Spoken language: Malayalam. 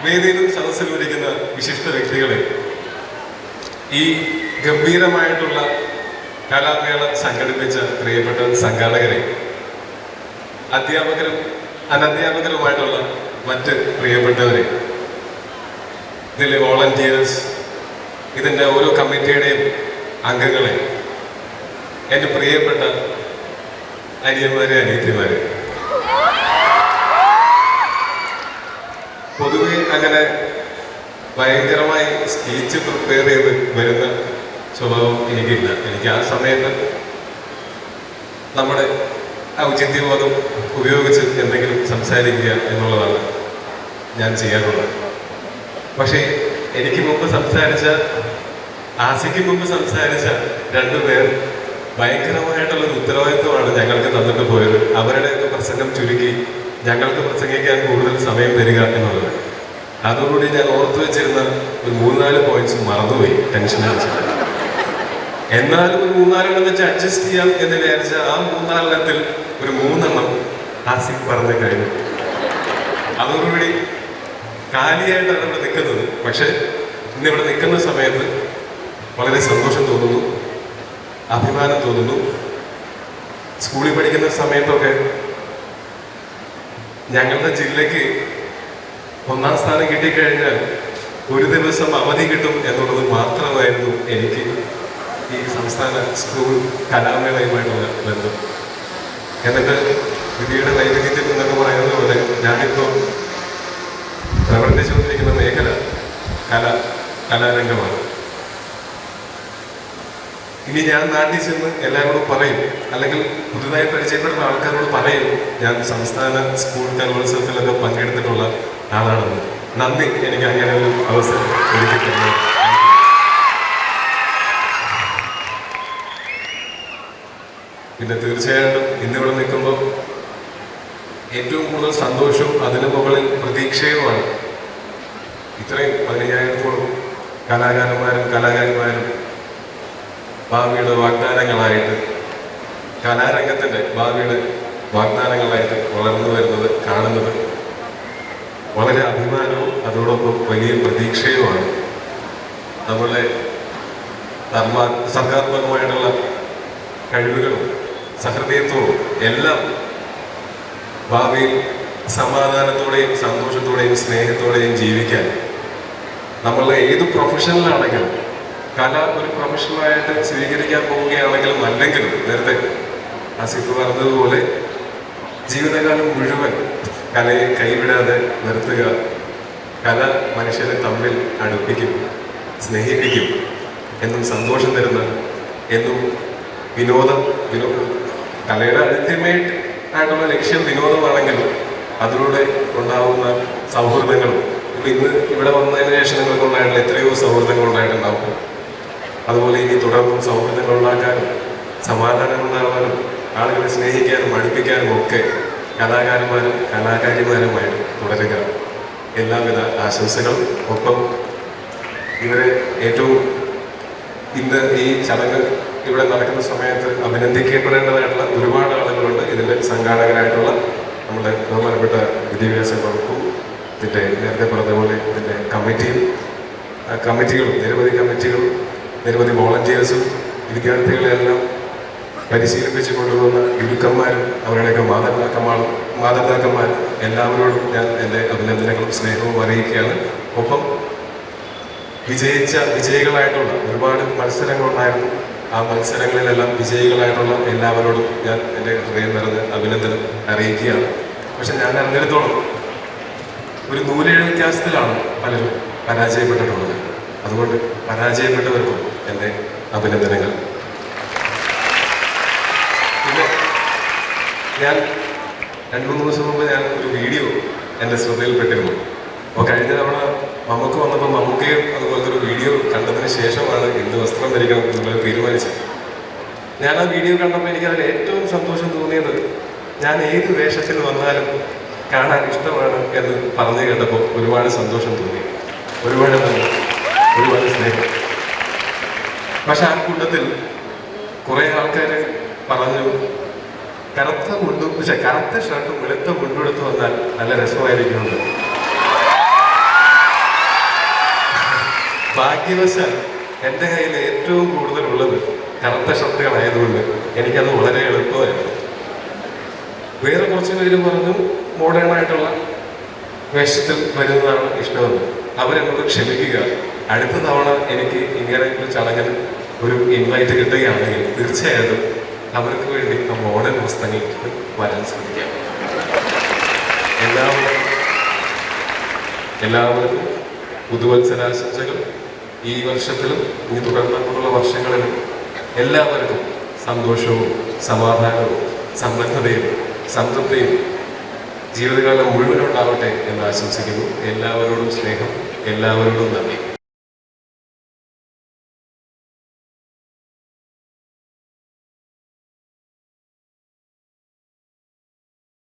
വേദിയിലും സദസ്സിലും ഇരിക്കുന്ന വിശിഷ്ട വ്യക്തികളെ, ഈ ഗംഭീരമായിട്ടുള്ള കലാമേള സംഘടിപ്പിച്ച പ്രിയപ്പെട്ട സംഘാടകരെ, അധ്യാപകരും അനധ്യാപകരുമായിട്ടുള്ള മറ്റ് പ്രിയപ്പെട്ടവരെ, ഇതിലെ വോളണ്ടിയേഴ്സ്, ഇതിൻ്റെ ഓരോ കമ്മിറ്റിയുടെയും അംഗങ്ങളെ, എൻ്റെ പ്രിയപ്പെട്ട അനിയന്മാരെ, അനിയത്തിമാരെ, പൊതുവെ അങ്ങനെ ഭയങ്കരമായി സ്പീച്ച് പ്രിപ്പയർ ചെയ്ത് വരുന്ന സ്വഭാവം എനിക്കില്ല. എനിക്ക് ആ സമയത്ത് നമ്മുടെ ഔചിത്യബോധം ഉപയോഗിച്ച് എന്തെങ്കിലും സംസാരിക്കുക എന്നുള്ളതാണ് ഞാൻ ചെയ്യാറുള്ളത്. പക്ഷേ എനിക്ക് മുമ്പ് സംസാരിച്ച, ആസിക്ക് മുമ്പ് സംസാരിച്ച രണ്ടുപേർ ഭയങ്കരമായിട്ടുള്ളൊരു ഉത്തരവാദിത്വമാണ് ഞങ്ങൾക്ക് തന്നിട്ട് പോയത്. അവരുടെയൊക്കെ പ്രസംഗം ചുരുക്കി ഞങ്ങൾക്ക് പ്രസംഗിക്കാൻ കൂടുതൽ സമയം തരിക എന്നുള്ളത്. അതോടുകൂടി ഞാൻ ഓർത്തു വെച്ചിരുന്ന ഒരു 3-4 പോയിന്റ്സ് മറന്നുപോയി, ടെൻഷൻ അടിച്ചിട്ട്. എന്നാലും ഒരു 3-4 വെച്ച് അഡ്ജസ്റ്റ് ചെയ്യാം എന്ന് വിചാരിച്ച ആ 3-4 ഒരു 3 ആസിഫ് പറഞ്ഞു കഴിഞ്ഞു. അതോടുകൂടി കാലിയായിട്ടാണ് ഇവിടെ നിൽക്കുന്നത്. പക്ഷെ ഇന്നിവിടെ നിൽക്കുന്ന സമയത്ത് വളരെ സന്തോഷം തോന്നുന്നു, അഭിമാനം തോന്നുന്നു. സ്കൂളിൽ പഠിക്കുന്ന സമയത്തൊക്കെ ഞങ്ങളുടെ ജില്ലയ്ക്ക് 1ാം സ്ഥാനം കിട്ടിക്കഴിഞ്ഞാൽ ഒരു ദിവസം അവധി കിട്ടും എന്നുള്ളത് മാത്രമായിരുന്നു എനിക്ക് ഈ സംസ്ഥാന സ്കൂൾ കലാമേളയുമായിട്ടുള്ള ബന്ധം. എന്നിട്ട് വിധിയുടെ വൈവിധ്യത്തിൽ എന്നൊക്കെ പറയുന്നത് പോലെ ഞാനിപ്പോൾ പ്രവർത്തിച്ചുകൊണ്ടിരിക്കുന്ന മേഖല കലാരംഗമാണ്. ഇനി ഞാൻ നാട്ടിൽ ചെന്ന് എല്ലാവരോടും പറയും, അല്ലെങ്കിൽ പുതുതായി പരിചയപ്പെടുന്ന ആൾക്കാരോട് പറയും, ഞാൻ സംസ്ഥാന സ്കൂൾ കലോത്സവത്തിലൊക്കെ പങ്കെടുത്തിട്ടുള്ള ആളാണെന്ന്. നന്ദി, എനിക്ക് അങ്ങനെ ഒരു അവസരം ഒരുക്കിയിട്ടുണ്ട്. പിന്നെ തീർച്ചയായിട്ടും ഇന്നിവിടെ നിൽക്കുമ്പോൾ ഏറ്റവും കൂടുതൽ സന്തോഷവും അതിന് മുകളിൽ പ്രതീക്ഷയുമാണ്. ഇത്രയും 15,000-ഓളം കലാകാരന്മാരും കലാകാരിമാരും ഭാവിയുടെ വാഗ്ദാനങ്ങളായിട്ട്, കലാരംഗത്തിൻ്റെ ഭാവിയുടെ വാഗ്ദാനങ്ങളായിട്ട് വളർന്നു വരുന്നത് കാണുന്നത് വളരെ അഭിമാനവും അതോടൊപ്പം വലിയ പ്രതീക്ഷയുമാണ്. നമ്മളുടെ സർഗാത്മകമായിട്ടുള്ള കഴിവുകളും സഹൃദയത്വവും എല്ലാം ഭാവിയിൽ സമാധാനത്തോടെയും സന്തോഷത്തോടെയും സ്നേഹത്തോടെയും ജീവിക്കാൻ നമ്മളുടെ ഏത് പ്രൊഫഷനിലാണെങ്കിലും, കല ഒരു പ്രൊഫഷണലായിട്ട് സ്വീകരിക്കാൻ പോവുകയാണെങ്കിലും അല്ലെങ്കിലും, നേരത്തെ ആസിഫ് പറഞ്ഞതുപോലെ ജീവിതകാലം മുഴുവൻ കലയെ കൈവിടാതെ നിർത്തുക. കല മനുഷ്യരെ തമ്മിൽ അടുപ്പിക്കും, സ്നേഹിപ്പിക്കും, എന്നും സന്തോഷം തരുന്ന, എന്നും കലയുടെ അൾട്ടിമേറ്റ് ആയിട്ടുള്ള ലക്ഷ്യം വിനോദമാണെങ്കിലും അതിലൂടെ ഉണ്ടാവുന്ന സൗഹൃദങ്ങളും, ഇപ്പം ഇന്ന് ഇവിടെ വന്നതിന് ശേഷം നിങ്ങൾക്ക് ഉണ്ടായിട്ടുള്ള എത്രയോ സൗഹൃദങ്ങൾ ഉണ്ടായിട്ടുണ്ടാവും. അതുപോലെ ഇനി തുടർന്നും സൗഹൃദങ്ങൾ ഉണ്ടാക്കാനും സമാധാനം ഉണ്ടാകാനും ആളുകളെ സ്നേഹിക്കാനും അടുപ്പിക്കാനും ഒക്കെ കലാകാരന്മാരും കലാകാരിമാരുമായിട്ട് തുടരുക. എല്ലാവിധ ആശംസകളും. ഒപ്പം ഇവരെ ഏറ്റവും ഇന്ന് ഈ ചടങ്ങ് ഇവിടെ നടക്കുന്ന സമയത്ത് അഭിനന്ദിക്കപ്പെടേണ്ടതായിട്ടുള്ള ഒരുപാട് ആളുകളുണ്ട്. ഇതിൻ്റെ സംഘാടകരായിട്ടുള്ള നമ്മുടെ ബഹുമാനപ്പെട്ട വിദ്യാഭ്യാസ വകുപ്പും ഇതിൻ്റെ നേരത്തെ പറഞ്ഞതുപോലെ ഇതിൻ്റെ കമ്മിറ്റികളും നിരവധി കമ്മിറ്റികളും നിരവധി വോളണ്ടിയേഴ്സും വിദ്യാർത്ഥികളെല്ലാം പരിശീലിപ്പിച്ചു കൊണ്ടുപോകുന്ന ഗുരുക്കന്മാരും അവരുടെയൊക്കെ മാതാപിതാക്കന്മാരും എല്ലാവരോടും ഞാൻ എൻ്റെ അഭിനന്ദനങ്ങളും സ്നേഹവും അറിയിക്കുകയാണ്. ഒപ്പം വിജയികളായിട്ടുള്ള ഒരുപാട് മത്സരങ്ങളുണ്ടായിരുന്നു. ആ മത്സരങ്ങളിലെല്ലാം വിജയികളായിട്ടുള്ള എല്ലാവരോടും ഞാൻ എൻ്റെ ഹൃദയം നിറഞ്ഞ അഭിനന്ദനം അറിയിക്കുകയാണ്. പക്ഷെ ഞാൻ അറിഞ്ഞിടത്തോളം ഒരു നൂലേഴ് വ്യത്യാസത്തിലാണ് പലരും പരാജയപ്പെട്ടിട്ടുള്ളത്. അതുകൊണ്ട് പരാജയപ്പെട്ടവർക്കും എൻ്റെ അഭിനന്ദനങ്ങൾ. പിന്നെ ഞാൻ 2-3 ദിവസം മുമ്പ് ഞാൻ ഒരു വീഡിയോ എൻ്റെ ശ്രദ്ധയിൽപ്പെട്ടിരുന്നു. അപ്പോൾ കഴിഞ്ഞ തവണ മമ്മൂക്ക വന്നപ്പോൾ മമ്മൂക്കയും അതുപോലത്തെ ഒരു വീഡിയോ കണ്ടതിന് ശേഷമാണ് എന്ത് വസ്ത്രം ധരിക്കണം എന്നുള്ളത് തീരുമാനിച്ചത്. ഞാൻ ആ വീഡിയോ കണ്ടപ്പോൾ എനിക്കതിൽ ഏറ്റവും സന്തോഷം തോന്നിയത്, ഞാൻ ഏത് വേഷത്തിൽ വന്നാലും കാണാൻ ഇഷ്ടമാണ് എന്ന് പറഞ്ഞു കേട്ടപ്പോൾ ഒരുപാട് സന്തോഷം തോന്നി. ഒരുപാട് നന്ദി, ഒരുപാട് സ്നേഹം. പക്ഷെ ആ കൂട്ടത്തിൽ കുറേ ആൾക്കാർ പറഞ്ഞു, കറുത്ത ഷർട്ടും വെളുത്ത മുണ്ടെടുത്ത് വന്നാൽ നല്ല രസമായിരിക്കുന്നുണ്ട്. ഭാഗ്യവശാൽ എൻ്റെ കയ്യിൽ ഏറ്റവും കൂടുതലുള്ളത് കറുത്ത ഷർട്ടുകളായതുകൊണ്ട് എനിക്കത് വളരെ എളുപ്പമായിരുന്നു. വേറെ കുറച്ച് പേര് പറഞ്ഞു മോഡേൺ ആയിട്ടുള്ള വേഷത്തിൽ വരുന്നതാണ് ഇഷ്ടമെന്ന്. അവരെന്നോട് ക്ഷമിക്കുക. അടുത്ത തവണ എനിക്ക് ഇങ്ങനെ ഒരു ചടങ്ങിന് ഒരു ഇൻവൈറ്റ് കിട്ടുകയാണെങ്കിൽ തീർച്ചയായിട്ടും അവർക്ക് വേണ്ടി ആ മോഡേൺ വസ്ത്രങ്ങൾ വരാൻ ശ്രമിക്കാം. എല്ലാവർക്കും പുതുവത്സരാശംസകൾ. ഈ വർഷത്തിലും ഇനി തുടർന്നുള്ള വർഷങ്ങളിലും എല്ലാവർക്കും സന്തോഷവും സമാധാനവും സന്നദ്ധതയും സംതൃപ്തിയും ജീവിതകാലം മുഴുവനുണ്ടാവട്ടെ എന്ന് ആശംസിക്കുന്നു. എല്ലാവരോടും സ്നേഹം, എല്ലാവരോടും നന്ദി.